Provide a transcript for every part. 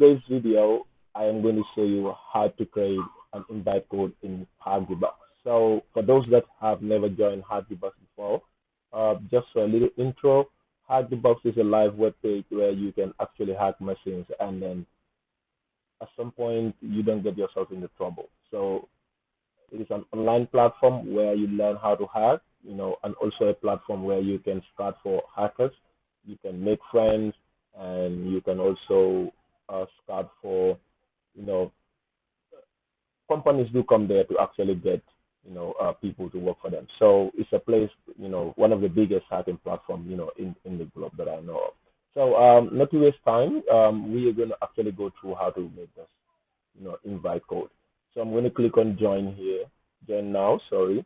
Today's video, I am going to show you how to create an invite code in hackthebox. So for those that have never joined hackthebox before, just for a little intro, hackthebox is a live web page where you can actually hack machines, and then at some point you don't get yourself into trouble. So it is an online platform where you learn how to hack, and also a platform where you can start for hackers. You can make friends, and you can also start for, you know, companies do come there to actually get, people to work for them. So it's a place, one of the biggest hacking platform, in the globe that I know of. So not to waste time, we are going to actually go through how to make this, invite code. So I'm going to click on join here, join now, sorry,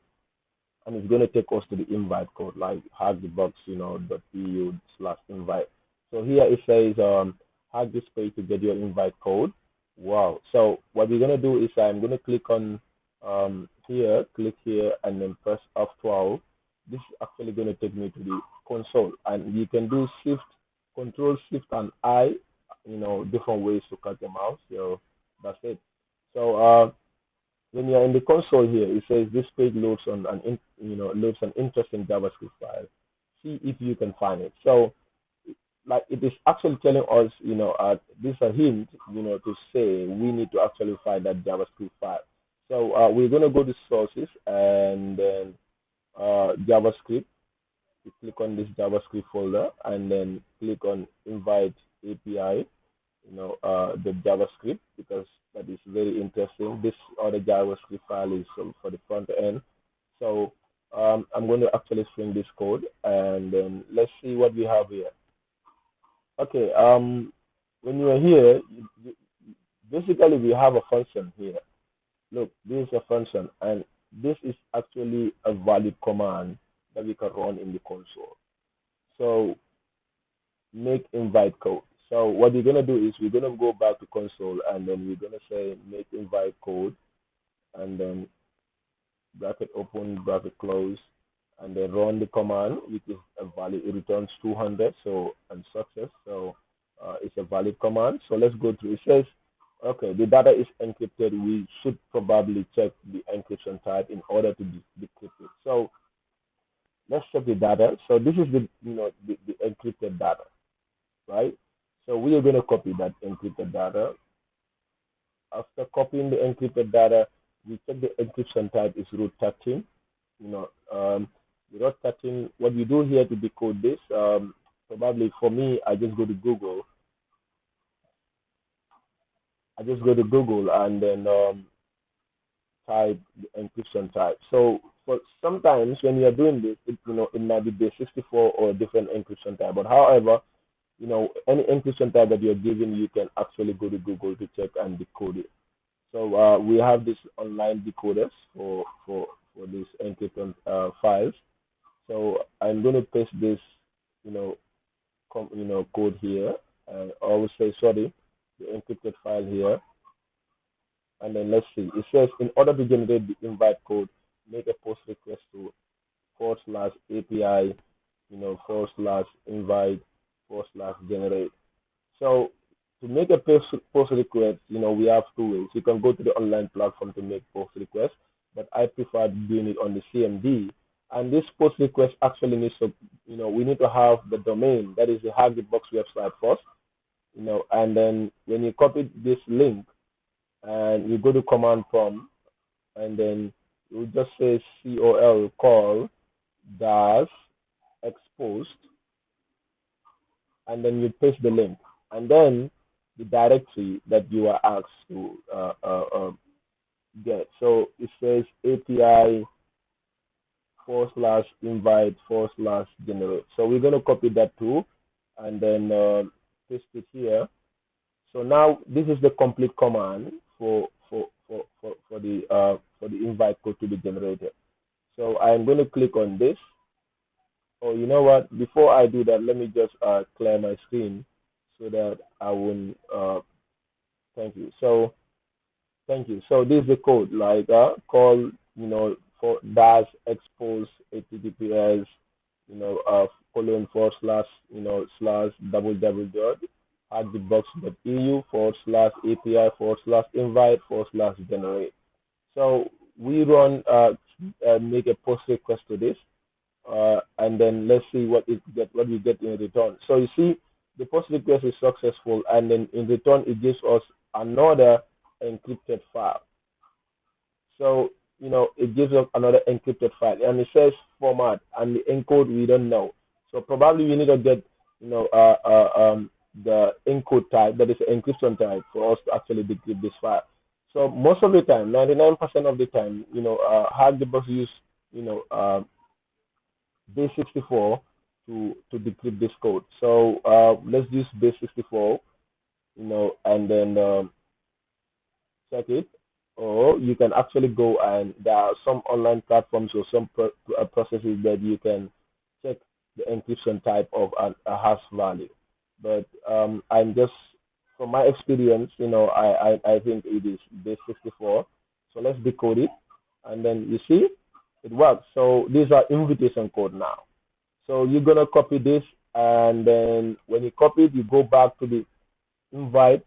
and it's going to take us to the invite code, like hackthebox, .eu/invite. So here it says, hack this page to get your invite code. Wow. So what we're going to do is I'm going to click on here, click here, and then press F12. This is actually going to take me to the console, and you can do Shift, Control, Shift, and I, different ways to cut them out. So that's it. So when you're in the console here, it says this page loads on loads an interesting JavaScript file. See if you can find it. So like it is actually telling us, this is a hint, to say we need to actually find that JavaScript file. So we're going to go to sources and then JavaScript. You click on this JavaScript folder and then click on invite API, the JavaScript, because that is very interesting. This other JavaScript file is for the front end. So I'm going to actually string this code, and then let's see what we have here. Okay, when you are here, basically we have a function here. Look, this is a function, and this is actually a valid command that we can run in the console. So make invite code. So what we're going to do is we're going to go back to console, and then we're going to say make invite code, and then bracket open, bracket close, and then run the command, which is a valid. It returns 200, so and success. So it's a valid command. So let's go through. It says, okay, the data is encrypted. We should probably check the encryption type in order to decrypt it. So let's check the data. So this is the encrypted data, right? So we are going to copy that encrypted data. After copying the encrypted data, we check the encryption type is root 13. The root 13, what we do here to decode this, probably for me, I just go to Google. And then type the encryption type. So for sometimes when you are doing this, it might be base 64 or a different encryption type. But however, any encryption type that you're given, you can actually go to Google to check and decode it. So we have these online decoders for these encryption files. So I'm going to paste this, code here. I will say, sorry, the encrypted file here. And then let's see. It says, in order to generate the invite code, make a post request to /API, /invite, /generate. So to make a post request, we have two ways. You can go to the online platform to make post requests, but I prefer doing it on the CMD. And this post request actually needs to, we need to have the domain, that is the hackthebox website first, and then when you copy this link and you go to command prompt, and then you just say call dash exposed, and then you paste the link, and then the directory that you are asked to get. So it says API /invite /generate. So we're going to copy that too, and then paste it here. So now this is the complete command for the invite code to be generated. So I'm going to click on this. Oh, you know what? Before I do that, let me just clear my screen so that I won't. Thank you. So thank you. So this is the code, like call, for dash expose https, colon // // hackthebox.eu/API/invite/generate. So we run make a post request to this, and then let's see what we get in return. So you see, the post request is successful, and then in return it gives us another encrypted file. So it gives us another encrypted file, and it says format and the encode we don't know. So probably we need to get the encode type, that is the encryption type, for us to actually decrypt this file. So most of the time, 99% of the time, HackTheBox use base 64 to decrypt this code. So let's use base 64, and then check it. Or you can actually go, and there are some online platforms or some processes that you can check the encryption type of a hash value. But I'm just, from my experience, I think it is base 64. So let's decode it, and then you see it works. So these are invitation code now. So you're gonna copy this, and then when you copy it, you go back to the invite,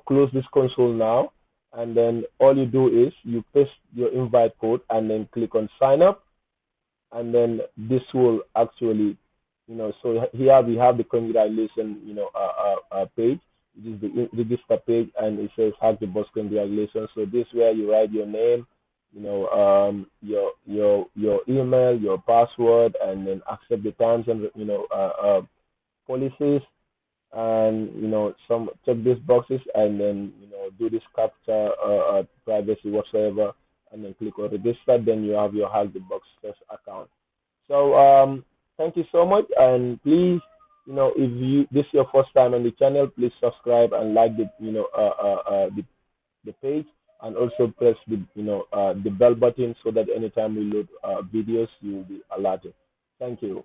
close this console now, and then all you do is you paste your invite code and then click on sign up, and then this will actually, so here we have the congratulation, page. It is the register page, and it says HackTheBox congratulations. So this is where you write your name, your email, your password, and then accept the terms and policies, and some check these boxes, and then do this capture privacy whatsoever, and then click on register. Then you have your HackTheBox test account. So thank you so much, and please, if this is your first time on the channel, please subscribe and like the page, and also press the bell button, so that anytime we load videos, you will be alerted. Thank you.